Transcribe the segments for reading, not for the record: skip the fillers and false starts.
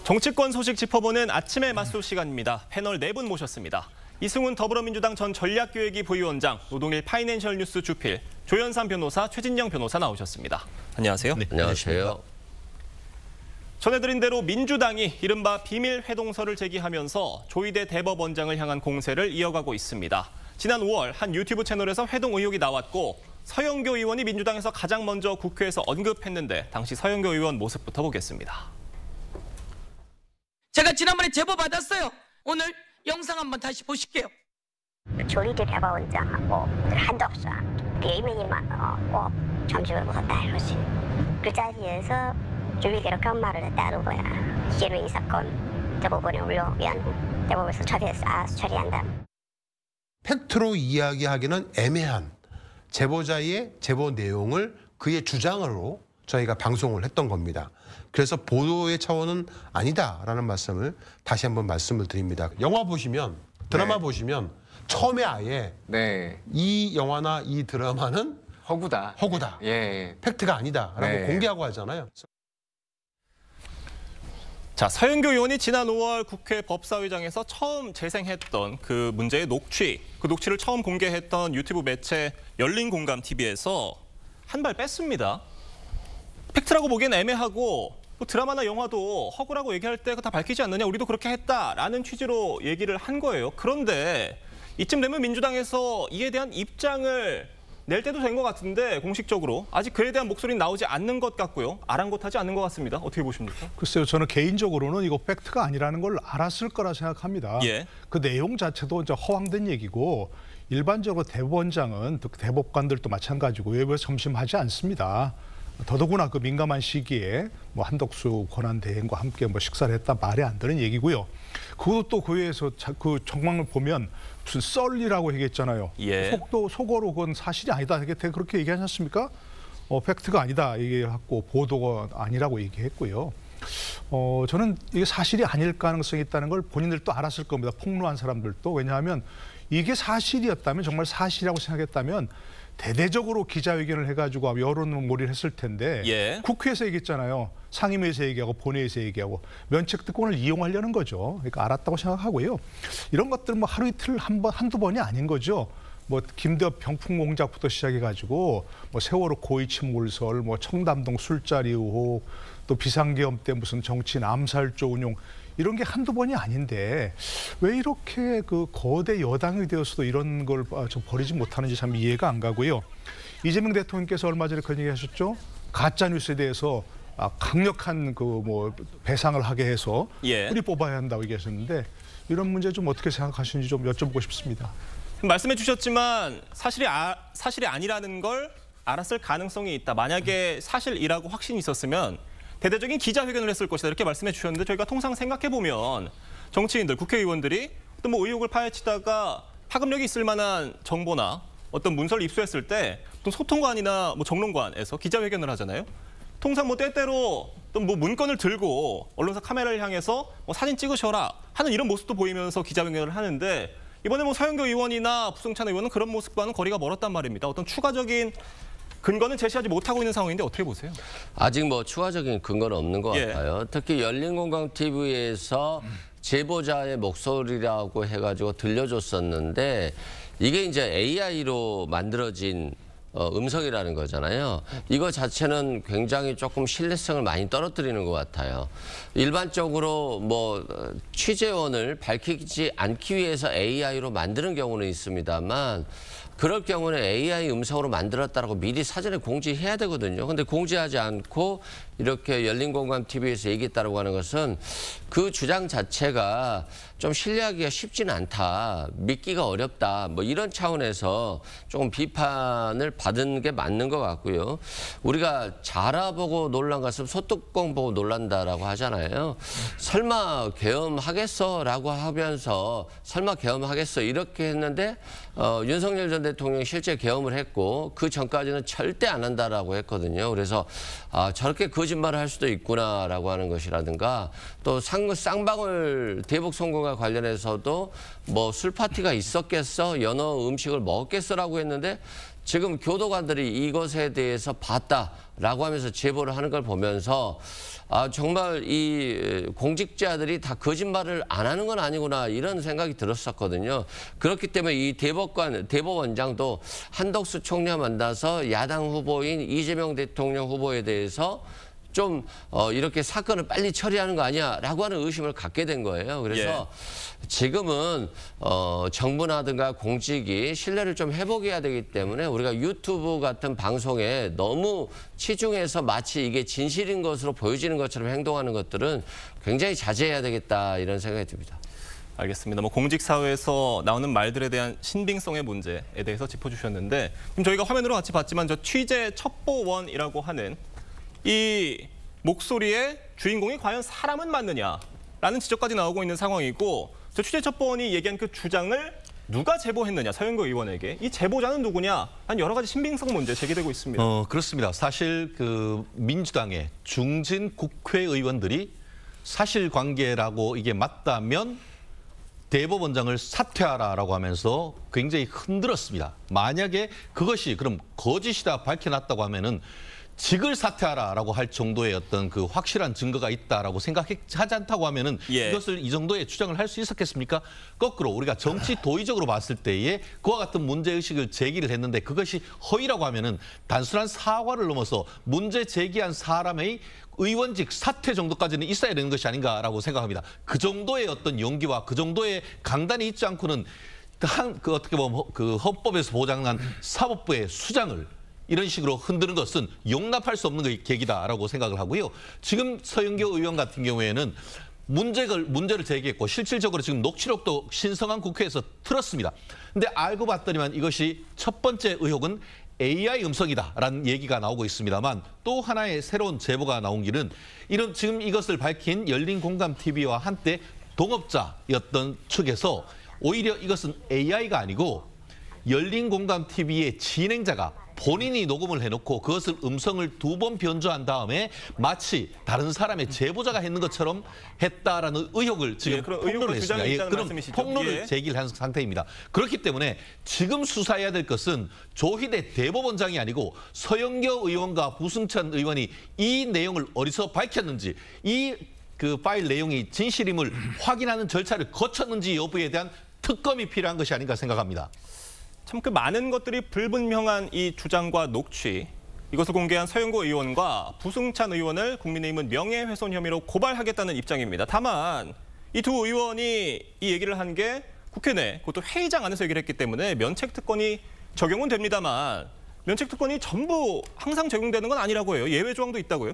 정치권 소식 짚어보는 아침의 맞소 시간입니다. 패널 4분 모셨습니다. 이승훈 더불어민주당 전 전략기획위 부위원장, 노동일 파이낸셜 뉴스 주필, 조현삼 변호사, 최진영 변호사 나오셨습니다. 안녕하세요. 네, 안녕하세요. 전해드린 대로 민주당이 이른바 비밀 회동서를 제기하면서 조희대 대법원장을 향한 공세를 이어가고 있습니다. 지난 5월 한 유튜브 채널에서 회동 의혹이 나왔고 서영교 의원이 민주당에서 가장 먼저 국회에서 언급했는데 당시 서영교 의원 모습부터 보겠습니다. 제가 지난번에 제보 받았어요. 오늘 영상 한번 다시 보실게요. 조희대 대법원장하고 한덕수와 비밀이 많고 점심을 먹었다 이거지. 그 자리에서 조희대로 그런 말을 했다는 거야. 이제는 이 사건 대법원에 올려면 대법원에서 처리한다. 팩트로 이야기하기는 애매한 제보자의 제보 내용을 그의 주장으로 저희가 방송을 했던 겁니다. 그래서 보도의 차원은 아니다라는 말씀을 다시 한번 말씀을 드립니다. 영화 보시면, 드라마 보시면 처음에 아예 이 영화나 이 드라마는 허구다. 팩트가 아니다라고 공개하고 하잖아요. 자, 서영교 의원이 지난 5월 국회 법사위장에서 처음 재생했던 그 문제의 녹취, 그 녹취를 처음 공개했던 유튜브 매체 열린공감TV에서 한 발 뺐습니다. 팩트라고 보기엔 애매하고 뭐 드라마나 영화도 허구라고 얘기할 때 다 밝히지 않느냐, 우리도 그렇게 했다라는 취지로 얘기를 한 거예요. 그런데 이쯤 되면 민주당에서 이에 대한 입장을 낼 때도 된 것 같은데 공식적으로 아직 그에 대한 목소리는 나오지 않는 것 같고요. 아랑곳하지 않는 것 같습니다. 어떻게 보십니까? 글쎄요. 저는 개인적으로는 이거 팩트가 아니라는 걸 알았을 거라 생각합니다. 그 내용 자체도 이제 허황된 얘기고 일반적으로 대법원장은 대법관들도 마찬가지고 외부에서 점심하지 않습니다. 더더구나 그 민감한 시기에 뭐 한덕수 권한대행과 함께 뭐 식사를 했다 말이 안 되는 얘기고요. 그것도 또 그 외에서 그 정황을 보면 무슨 썰리라고 얘기했잖아요. 속어로 그건 사실이 아니다. 그렇게 얘기하지 않습니까? 팩트가 아니다 얘기했고 보도가 아니라고 얘기했고요. 저는 이게 사실이 아닐 가능성이 있다는 걸 본인들도 알았을 겁니다. 폭로한 사람들도. 왜냐하면 이게 사실이었다면, 정말 사실이라고 생각했다면 대대적으로 기자회견을 해가지고 여론몰이를 했을 텐데 국회에서 얘기했잖아요. 상임위에서 얘기하고 본회의에서 얘기하고 면책특권을 이용하려는 거죠. 그러니까 알았다고 생각하고요. 이런 것들은 뭐 하루 이틀 한두 번이 아닌 거죠. 뭐 김대엽 병풍 공작부터 시작해가지고 뭐 세월호 고위침몰설, 뭐 청담동 술자리 의혹, 또 비상계엄 때 무슨 정치인 암살조 운용, 이런 게 한두 번이 아닌데 왜 이렇게 그 거대 여당이 되어서도 이런 걸 좀 버리지 못하는지 참 이해가 안 가고요. 이재명 대통령께서 얼마 전에 그런 얘기 하셨죠. 가짜 뉴스에 대해서 강력한 그 뭐 배상을 하게 해서 뿌리 뽑아야 한다고 얘기하셨는데 이런 문제 좀 어떻게 생각하시는지 좀 여쭤보고 싶습니다. 말씀해 주셨지만 사실이 아니라는 걸 알았을 가능성이 있다. 만약에 사실이라고 확신이 있었으면 대대적인 기자회견을 했을 것이다 이렇게 말씀해 주셨는데 저희가 통상 생각해보면 정치인들, 국회의원들이 또 뭐 의혹을 파헤치다가 파급력이 있을 만한 정보나 어떤 문서를 입수했을 때 또 소통관이나 뭐 정론관에서 기자회견을 하잖아요. 통상 뭐 때때로 또 뭐 문건을 들고 언론사 카메라를 향해서 뭐 사진 찍으셔라 하는 이런 모습도 보이면서 기자회견을 하는데 이번에 뭐 서영교 의원이나 부승찬 의원은 그런 모습과는 거리가 멀었단 말입니다. 어떤 추가적인 근거는 제시하지 못하고 있는 상황인데 어떻게 보세요? 아직 뭐 추가적인 근거는 없는 것 같아요. 특히 열린공감TV에서 제보자의 목소리라고 해가지고 들려줬었는데 이게 이제 AI로 만들어진 음성이라는 거잖아요. 이거 자체는 굉장히 조금 신뢰성을 많이 떨어뜨리는 것 같아요. 일반적으로 뭐 취재원을 밝히지 않기 위해서 AI로 만드는 경우는 있습니다만 그럴 경우는 AI 음성으로 만들었다라고 미리 사전에 공지해야 되거든요. 근데 공지하지 않고 이렇게 열린공감TV에서 얘기했다라고 하는 것은 그 주장 자체가 좀 신뢰하기가 쉽지는 않다, 믿기가 어렵다, 뭐 이런 차원에서 조금 비판을 받은 게 맞는 것 같고요. 우리가 자라보고 놀란 것은 소뚜껑 보고 놀란다라고 하잖아요. 설마 계엄하겠어라고 하면서 설마 계엄하겠어 이렇게 했는데 윤석열 전 대통령이 실제 계엄을 했고 그 전까지는 절대 안 한다라고 했거든요. 그래서 저렇게 거짓말을 할 수도 있구나라고 하는 것이라든가 또 쌍방울 대북 선거가 관련해서도 뭐 술 파티가 있었겠어, 연어 음식을 먹었겠어라고 했는데 지금 교도관들이 이것에 대해서 봤다라고 하면서 제보를 하는 걸 보면서 정말 이 공직자들이 다 거짓말을 안 하는 건 아니구나 이런 생각이 들었었거든요. 그렇기 때문에 이 대법원장도 한덕수 총리와 만나서 야당 후보인 이재명 대통령 후보에 대해서 좀 이렇게 사건을 빨리 처리하는 거 아니야라고 하는 의심을 갖게 된 거예요. 그래서 지금은 정부나든가 공직이 신뢰를 좀 회복해야 되기 때문에 우리가 유튜브 같은 방송에 너무 치중해서 마치 이게 진실인 것으로 보여지는 것처럼 행동하는 것들은 굉장히 자제해야 되겠다 이런 생각이 듭니다. 알겠습니다. 뭐 공직사회에서 나오는 말들에 대한 신빙성의 문제에 대해서 짚어주셨는데 지금 저희가 화면으로 같이 봤지만 저 취재 첩보원이라고 하는 이 목소리의 주인공이 과연 사람은 맞느냐라는 지적까지 나오고 있는 상황이고 저 취재첩보원이 얘기한 그 주장을 누가 제보했느냐, 서영교 의원에게. 이 제보자는 누구냐? 한 여러 가지 신빙성 문제 제기되고 있습니다. 그렇습니다. 사실 그 민주당의 중진 국회의원들이 사실관계라고 이게 맞다면 대법원장을 사퇴하라라고 하면서 굉장히 흔들었습니다. 만약에 그것이 그럼 거짓이다 밝혀놨다고 하면은 직을 사퇴하라라고 할 정도의 어떤 그 확실한 증거가 있다라고 생각하지 않다고 하면은 이것을 이 정도의 주장을 할 수 있었겠습니까? 거꾸로 우리가 정치 도의적으로 봤을 때에 그와 같은 문제의식을 제기를 했는데 그것이 허위라고 하면은 단순한 사과를 넘어서 문제 제기한 사람의 의원직 사퇴 정도까지는 있어야 되는 것이 아닌가라고 생각합니다. 그 정도의 어떤 용기와 그 정도의 강단이 있지 않고는 그 어떻게 보면 그 헌법에서 보장한 사법부의 수장을 이런 식으로 흔드는 것은 용납할 수 없는 계기다라고 생각을 하고요. 지금 서영교 의원 같은 경우에는 문제를 제기했고 실질적으로 지금 녹취록도 신성한 국회에서 틀었습니다. 근데 알고 봤더니만 이것이 첫 번째 의혹은 AI 음성이다라는 얘기가 나오고 있습니다만 또 하나의 새로운 제보가 나온 길은 지금 이것을 밝힌 열린공감TV와 한때 동업자였던 측에서 오히려 이것은 AI가 아니고 열린공감TV의 진행자가 본인이 녹음을 해놓고 그것을 음성을 2번 변조한 다음에 마치 다른 사람의 제보자가 했는 것처럼 했다라는 의혹을 지금 폭로를 했습니다. 그럼 폭로를 제기를 한 상태입니다. 그렇기 때문에 지금 수사해야 될 것은 조희대 대법원장이 아니고 서영교 의원과 부승찬 의원이 이 내용을 어디서 밝혔는지 그 파일 내용이 진실임을 확인하는 절차를 거쳤는지 여부에 대한 특검이 필요한 것이 아닌가 생각합니다. 참 그 많은 것들이 불분명한 이 주장과 녹취, 이것을 공개한 서영교 의원과 부승찬 의원을 국민의힘은 명예훼손 혐의로 고발하겠다는 입장입니다. 다만 이 두 의원이 이 얘기를 한 게 국회 내, 그것도 회의장 안에서 얘기를 했기 때문에 면책특권이 적용은 됩니다만 면책특권이 전부 항상 적용되는 건 아니라고 해요. 예외 조항도 있다고요?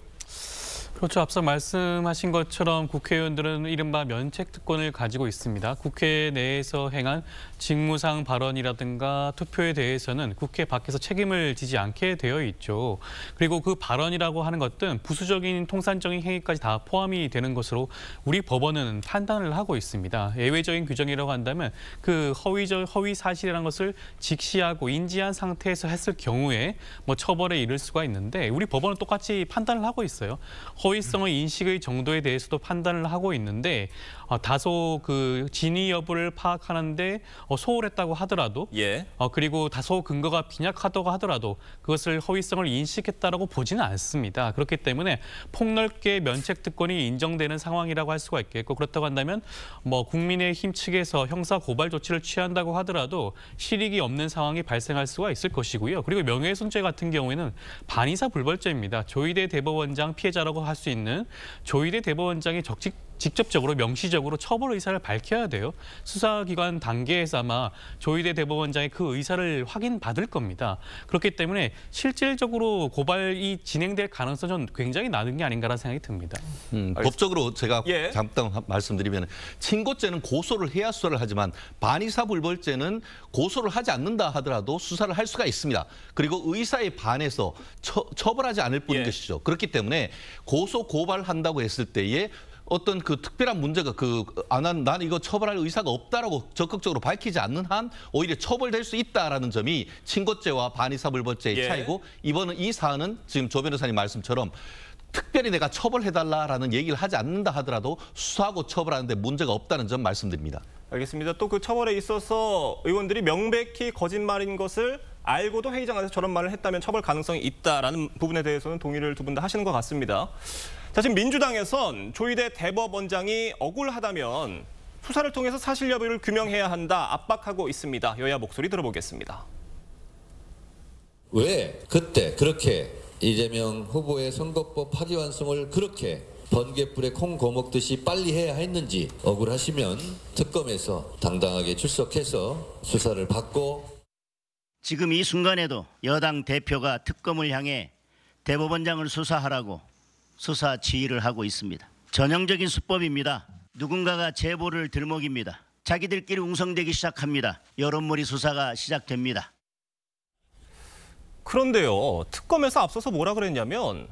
그렇죠. 앞서 말씀하신 것처럼 국회의원들은 이른바 면책특권을 가지고 있습니다. 국회 내에서 행한 직무상 발언이라든가 투표에 대해서는 국회 밖에서 책임을 지지 않게 되어 있죠. 그리고 그 발언이라고 하는 것은 부수적인 통산적인 행위까지 다 포함이 되는 것으로 우리 법원은 판단을 하고 있습니다. 예외적인 규정이라고 한다면 그 허위 사실이라는 것을 직시하고 인지한 상태에서 했을 경우에 뭐 처벌에 이를 수가 있는데 우리 법원은 똑같이 판단을 하고 있어요. 허위성의 인식의 정도에 대해서도 판단을 하고 있는데 다소 그 진위 여부를 파악하는데 소홀했다고 하더라도 그리고 다소 근거가 빈약하다고 하더라도 그것을 허위성을 인식했다라고 보지는 않습니다. 그렇기 때문에 폭넓게 면책특권이 인정되는 상황이라고 할 수가 있겠고 그렇다고 한다면 뭐 국민의힘 측에서 형사 고발 조치를 취한다고 하더라도 실익이 없는 상황이 발생할 수가 있을 것이고요. 그리고 명예훼손죄 같은 경우에는 반의사 불벌죄입니다. 조희대 대법원장 피해자라고 할 수 있는 조희대 대법원장이 직접적으로 명시적으로 처벌 의사를 밝혀야 돼요. 수사기관 단계에서 아마 조희대 대법원장의 그 의사를 확인받을 겁니다. 그렇기 때문에 실질적으로 고발이 진행될 가능성은 굉장히 낮은 게 아닌가라는 생각이 듭니다. 법적으로 제가 잠깐 말씀드리면 친고죄는 고소를 해야 수사를 하지만 반의사 불벌죄는 고소를 하지 않는다 하더라도 수사를 할 수가 있습니다. 그리고 의사에 반해서 처벌하지 않을 뿐인 것이죠. 그렇기 때문에 고소 고발한다고 했을 때에 어떤 그 특별한 문제가 난 이거 처벌할 의사가 없다라고 적극적으로 밝히지 않는 한 오히려 처벌될 수 있다라는 점이 친고죄와 반의사불벌죄의 차이고 이번은 이 사안은 지금 조 변호사님 말씀처럼 특별히 내가 처벌해달라라는 얘기를 하지 않는다 하더라도 수사하고 처벌하는데 문제가 없다는 점 말씀드립니다. 알겠습니다. 또 그 처벌에 있어서 의원들이 명백히 거짓말인 것을 알고도 회의장 안에서 저런 말을 했다면 처벌 가능성이 있다라는 부분에 대해서는 동의를 두 분 다 하시는 것 같습니다. 자, 지금 민주당에선 조희대 대법원장이 억울하다면 수사를 통해서 사실 여부를 규명해야 한다 압박하고 있습니다. 여야 목소리 들어보겠습니다. 왜 그때 그렇게 이재명 후보의 선거법 파기환송을 그렇게 번갯불에 콩 거먹듯이 빨리 해야 했는지 억울하시면 특검에서 당당하게 출석해서 수사를 받고 지금 이 순간에도 여당 대표가 특검을 향해 대법원장을 수사하라고 수사 지휘를 하고 있습니다. 전형적인 수법입니다. 누군가가 제보를 들먹입니다. 자기들끼리 웅성대기 시작합니다. 여론몰이 수사가 시작됩니다. 그런데요, 특검에서 앞서서 뭐라 그랬냐면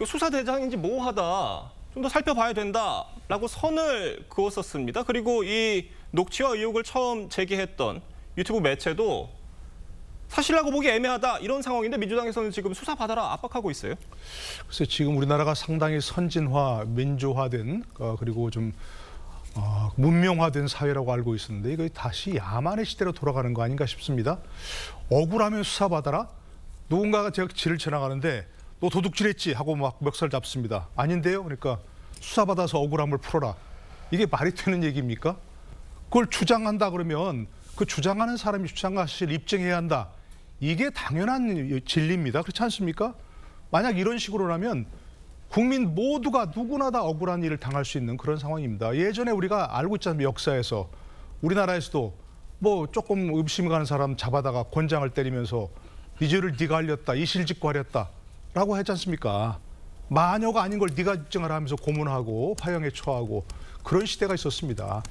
수사 대장인지 모호하다, 좀 더 살펴봐야 된다라고 선을 그었었습니다. 그리고 이 녹취와 의혹을 처음 제기했던 유튜브 매체도 사실라고 보기 애매하다 이런 상황인데 민주당에서는 지금 수사받아라 압박하고 있어요. 글쎄 지금 우리나라가 상당히 선진화, 민주화된 그리고 좀 문명화된 사회라고 알고 있었는데 이거 다시 야만의 시대로 돌아가는 거 아닌가 싶습니다. 억울하면 수사받아라. 누군가가 제가 길을 지나가는데 너 도둑질했지 하고 막 멱살 잡습니다. 아닌데요? 그러니까 수사받아서 억울함을 풀어라. 이게 말이 되는 얘기입니까? 그걸 주장한다 그러면 그 주장하는 사람이 주장한 사실을 입증해야 한다. 이게 당연한 진리입니다. 그렇지 않습니까? 만약 이런 식으로라면 국민 모두가 누구나 다 억울한 일을 당할 수 있는 그런 상황입니다. 예전에 우리가 알고 있잖아요. 역사에서 우리나라에서도 뭐 조금 의심이 가는 사람 잡아다가 권장을 때리면서 네 죄를 네가 알렸다, 이실직고 하렸다 라고 했지 않습니까? 마녀가 아닌 걸 네가 입증하라 하면서 고문하고 화형에 처하고 그런 시대가 있었습니다.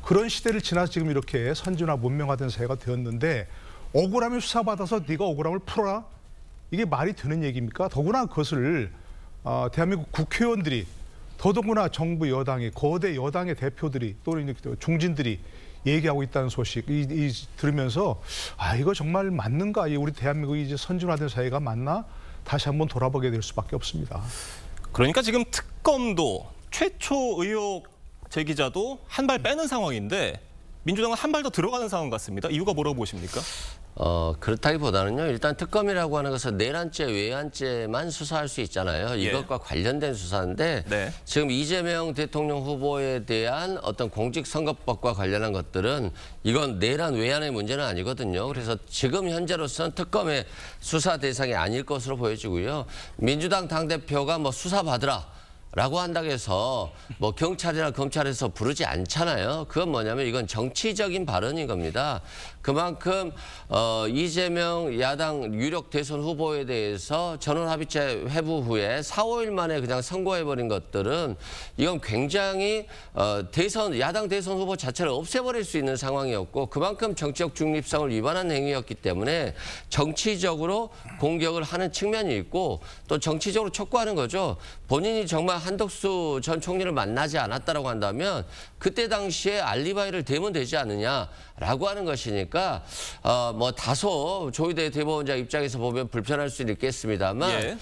그런 시대를 지나서 지금 이렇게 선진화 문명화된 사회가 되었는데 억울하면 수사받아서 네가 억울함을 풀어라? 이게 말이 되는 얘기입니까? 더구나 그것을 대한민국 국회의원들이 더더구나 정부 여당의 거대 여당의 대표들이 또는 중진들이 얘기하고 있다는 소식 들으면서 이거 정말 맞는가? 우리 대한민국이 이제 선진화된 사회가 맞나? 다시 한번 돌아보게 될 수밖에 없습니다. 그러니까 지금 특검도 최초 의혹 제기자도 한 발 빼는 상황인데 민주당은 한 발 더 들어가는 상황 같습니다. 이유가 뭐라고 보십니까? 그렇다기보다는요. 일단 특검이라고 하는 것은 내란죄, 외환죄만 수사할 수 있잖아요. 이것과 관련된 수사인데 지금 이재명 대통령 후보에 대한 어떤 공직선거법과 관련한 것들은 이건 내란, 외환의 문제는 아니거든요. 그래서 지금 현재로서는 특검의 수사 대상이 아닐 것으로 보여지고요. 민주당 당대표가 뭐 수사받으라. 라고 한다고 해서 뭐 경찰이나 검찰에서 부르지 않잖아요. 그건 뭐냐면 이건 정치적인 발언인 겁니다. 그만큼 이재명 야당 유력 대선 후보에 대해서 전원합의체 회부 후에 4, 5일 만에 그냥 선고해버린 것들은 이건 굉장히 야당 대선 후보 자체를 없애버릴 수 있는 상황이었고 그만큼 정치적 중립성을 위반한 행위였기 때문에 정치적으로 공격을 하는 측면이 있고 또 정치적으로 촉구하는 거죠. 본인이 정말 한덕수 전 총리를 만나지 않았다라고 한다면 그때 당시에 알리바이를 대면 되지 않느냐라고 하는 것이니까 뭐 다소 조희대 대법원장 입장에서 보면 불편할 수는 있겠습니다만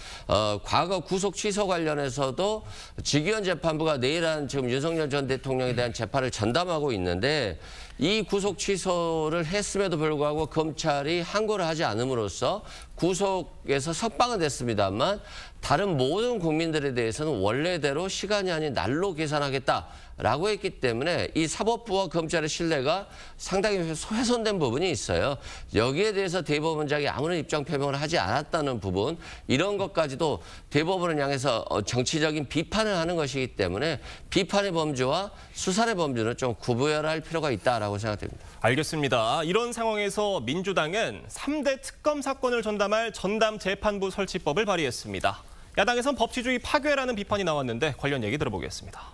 과거 구속 취소 관련해서도 직위원 재판부가 내일한 지금 윤석열 전 대통령에 대한 재판을 전담하고 있는데 이 구속 취소를 했음에도 불구하고 검찰이 항고를 하지 않음으로써 구속에서 석방은 됐습니다만 다른 모든 국민들에 대해서는 원래대로 시간이 아닌 날로 계산하겠다라고 했기 때문에 이 사법부와 검찰의 신뢰가 상당히 훼손된 부분이 있어요. 여기에 대해서 대법원장이 아무런 입장 표명을 하지 않았다는 부분 이런 것까지도 대법원을 향해서 정치적인 비판을 하는 것이기 때문에 비판의 범주와 수사의 범주는 좀 구분할 필요가 있다라고 생각됩니다. 알겠습니다. 이런 상황에서 민주당은 3대 특검 사건을 전담할 전담재판부 설치법을 발의했습니다. 야당에선 법치주의 파괴라는 비판이 나왔는데 관련 얘기 들어보겠습니다.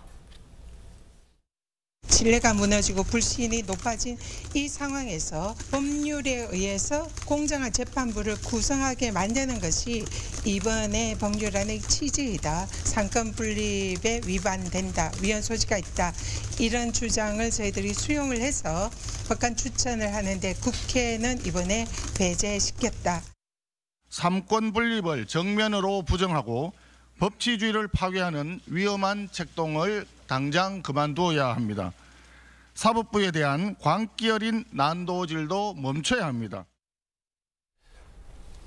신뢰가 무너지고 불신이 높아진 이 상황에서 법률에 의해서 공정한 재판부를 구성하게 만드는 것이 이번에 법률안의 취지이다. 상권 분립에 위반된다. 위헌 소지가 있다. 이런 주장을 저희들이 수용을 해서 법관 추천을 하는데 국회는 이번에 배제시켰다. 삼권 분립을 정면으로 부정하고 법치주의를 파괴하는 위험한 책동을 당장 그만두어야 합니다. 사법부에 대한 광기 어린 난도질도 멈춰야 합니다.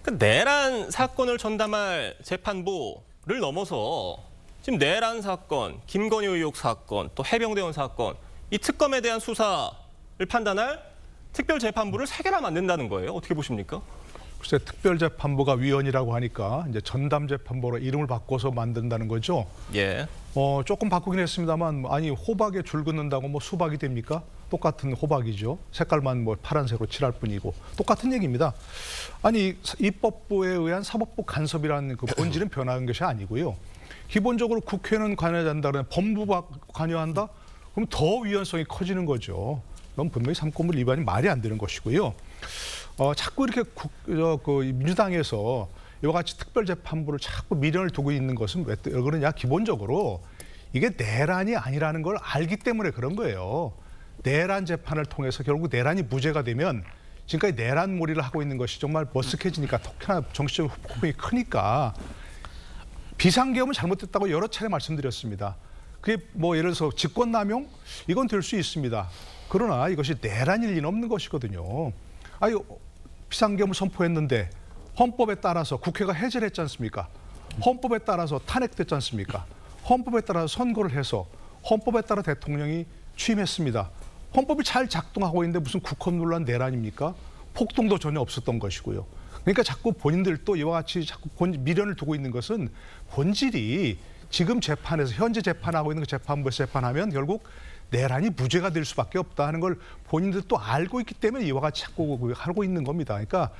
그 내란 사건을 전담할 재판부를 넘어서 지금 내란 사건, 김건희 의혹 사건, 또 해병대원 사건, 이 특검에 대한 수사를 판단할 특별재판부를 3개나 만든다는 거예요. 어떻게 보십니까? 글쎄, 특별재판부가 위원이라고 하니까 이제 전담재판부로 이름을 바꿔서 만든다는 거죠. 예. 조금 바꾸긴 했습니다만, 아니 호박에 줄 긋는다고 뭐 수박이 됩니까? 똑같은 호박이죠. 색깔만 뭐 파란색으로 칠할 뿐이고 똑같은 얘기입니다. 아니 입법부에 의한 사법부 간섭이라는 그 본질은 변한 것이 아니고요. 기본적으로 국회는 관여하지 않는다면 법무부가 관여한다? 그럼 더 위헌성이 커지는 거죠. 그럼 분명히 삼권분 위반이 말이 안 되는 것이고요. 자꾸 이렇게 민주당에서 이와 같이 특별재판부를 자꾸 미련을 두고 있는 것은 왜 그러냐? 기본적으로 이게 내란이 아니라는 걸 알기 때문에 그런 거예요. 내란 재판을 통해서 결국 내란이 무죄가 되면 지금까지 내란몰이를 하고 있는 것이 정말 머쓱해지니까 특히나 정치적 후폭풍이 크니까 비상계엄은 잘못됐다고 여러 차례 말씀드렸습니다. 그게 뭐 예를 들어서 직권남용? 이건 될 수 있습니다. 그러나 이것이 내란일 리는 없는 것이거든요. 아니 비상계엄을 선포했는데 헌법에 따라서 국회가 해제를 했지 않습니까? 헌법에 따라서 탄핵됐지 않습니까? 헌법에 따라서 선거를 해서 헌법에 따라 대통령이 취임했습니다. 헌법이 잘 작동하고 있는데 무슨 국헌 논란 내란입니까? 폭동도 전혀 없었던 것이고요. 그러니까 자꾸 본인들도 이와 같이 자꾸 미련을 두고 있는 것은 본질이 지금 재판에서 현재 재판하고 있는 그 재판부에서 재판하면 결국 내란이 무죄가 될 수밖에 없다 하는 걸 본인들도 알고 있기 때문에 이와 같이 자꾸 하고 있는 겁니다. 그러니까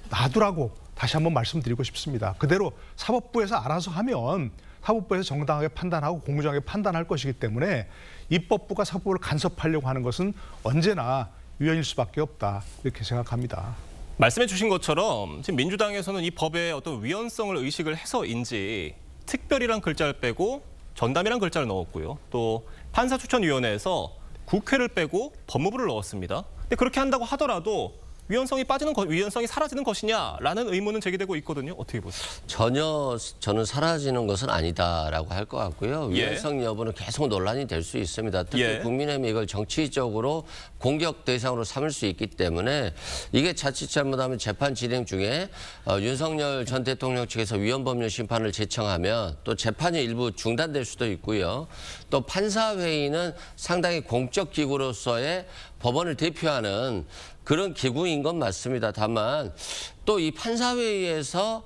놔두라고 다시 한번 말씀드리고 싶습니다. 그대로 사법부에서 알아서 하면 사법부에서 정당하게 판단하고 공정하게 판단할 것이기 때문에 입법부가 사법부를 간섭하려고 하는 것은 언제나 위헌일 수밖에 없다 이렇게 생각합니다. 말씀해 주신 것처럼 지금 민주당에서는 이 법의 어떤 위헌성을 의식을 해서인지 특별이란 글자를 빼고 전담이란 글자를 넣었고요. 또 판사추천위원회에서 국회를 빼고 법무부를 넣었습니다. 근데 그렇게 한다고 하더라도 위헌성이 사라지는 것이냐라는 의문은 제기되고 있거든요. 어떻게 보세요? 전혀 저는 사라지는 것은 아니다라고 할 것 같고요. 예. 위헌성 여부는 계속 논란이 될 수 있습니다. 특히 예. 국민의힘이 이걸 정치적으로 공격 대상으로 삼을 수 있기 때문에 이게 자칫 잘못하면 재판 진행 중에 윤석열 전 대통령 측에서 위헌법률 심판을 제청하면 또 재판이 일부 중단될 수도 있고요. 또 판사회의는 상당히 공적 기구로서의 법원을 대표하는 그런 기구인 건 맞습니다. 다만 또 이 판사회의에서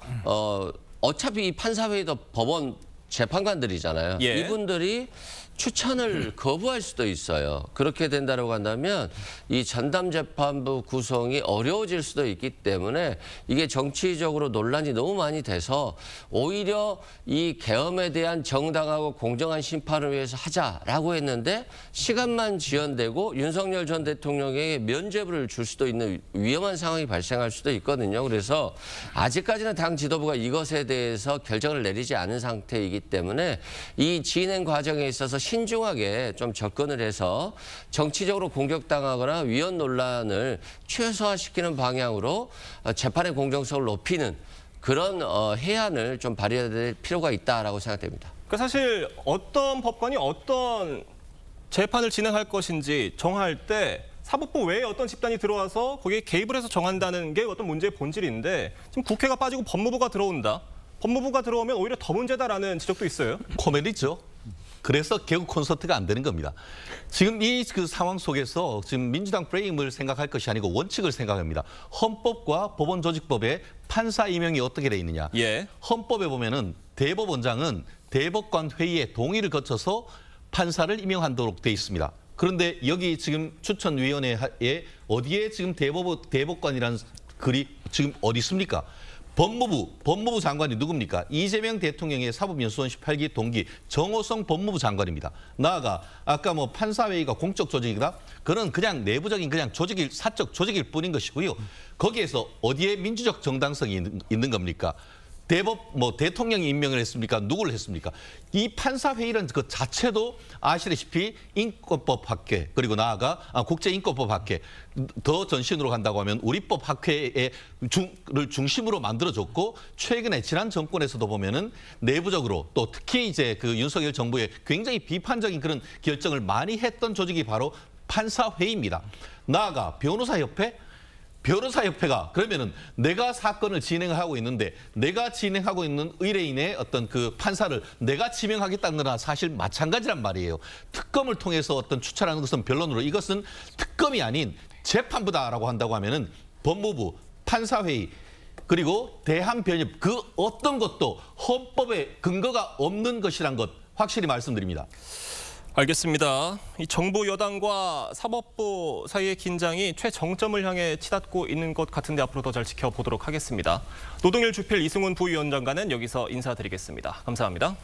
어차피 이 판사회의도 법원 재판관들이잖아요. 예. 이분들이 추천을 거부할 수도 있어요. 그렇게 된다고 한다면 이 전담재판부 구성이 어려워질 수도 있기 때문에 이게 정치적으로 논란이 너무 많이 돼서 오히려 이 계엄에 대한 정당하고 공정한 심판을 위해서 하자라고 했는데 시간만 지연되고 윤석열 전 대통령에게 면죄부를 줄 수도 있는 위험한 상황이 발생할 수도 있거든요. 그래서 아직까지는 당 지도부가 이것에 대해서 결정을 내리지 않은 상태이기 때문에 이 진행 과정에 있어서 신중하게 좀 접근을 해서 정치적으로 공격당하거나 위헌 논란을 최소화시키는 방향으로 재판의 공정성을 높이는 그런 해안을 좀 발휘해야 될 필요가 있다라고 생각됩니다. 그러니까 사실 어떤 법관이 어떤 재판을 진행할 것인지 정할 때 사법부 외에 어떤 집단이 들어와서 거기에 개입을 해서 정한다는 게 어떤 문제의 본질인데 지금 국회가 빠지고 법무부가 들어온다. 법무부가 들어오면 오히려 더 문제다라는 지적도 있어요. 코미디죠. 그래서 개국 콘서트가 안 되는 겁니다. 지금 이 그 상황 속에서 지금 민주당 프레임을 생각할 것이 아니고 원칙을 생각합니다. 헌법과 법원조직법에 판사 임명이 어떻게 돼 있느냐. 예. 헌법에 보면은 대법원장은 대법관 회의의 동의를 거쳐서 판사를 임명하도록 돼 있습니다. 그런데 여기 지금 추천위원회에 어디에 지금 대법관이라는 글이 지금 어디 있습니까? 법무부 장관이 누굽니까? 이재명 대통령의 사법연수원 18기 동기 정호성 법무부 장관입니다. 나아가 아까 뭐 판사회의가 공적 조직이다? 그건 그냥 내부적인 그냥 사적 조직일 뿐인 것이고요. 거기에서 어디에 민주적 정당성이 있는 겁니까? 대통령이 임명을 했습니까? 누구를 했습니까? 이 판사회의라는 그 자체도 아시다시피 인권법학회 그리고 나아가 국제인권법학회 더 전신으로 간다고 하면 우리법학회를 중심으로 만들어졌고 최근에 지난 정권에서도 보면은 내부적으로 또 특히 이제 그 윤석열 정부의 굉장히 비판적인 그런 결정을 많이 했던 조직이 바로 판사회의입니다. 나아가 변호사협회 변호사협회가 그러면은 내가 사건을 진행하고 있는데 내가 진행하고 있는 의뢰인의 어떤 그 판사를 내가 지명하겠다는 거나 사실 마찬가지란 말이에요. 특검을 통해서 어떤 추천하는 것은 변론으로 이것은 특검이 아닌 재판부다라고 한다고 하면은 법무부, 판사회의 그리고 대한변협 그 어떤 것도 헌법에 근거가 없는 것이란 것 확실히 말씀드립니다. 알겠습니다. 이 정부 여당과 사법부 사이의 긴장이 최정점을 향해 치닫고 있는 것 같은데 앞으로 더 잘 지켜보도록 하겠습니다. 노동일 주필 이승훈 부위원장과는 여기서 인사드리겠습니다. 감사합니다.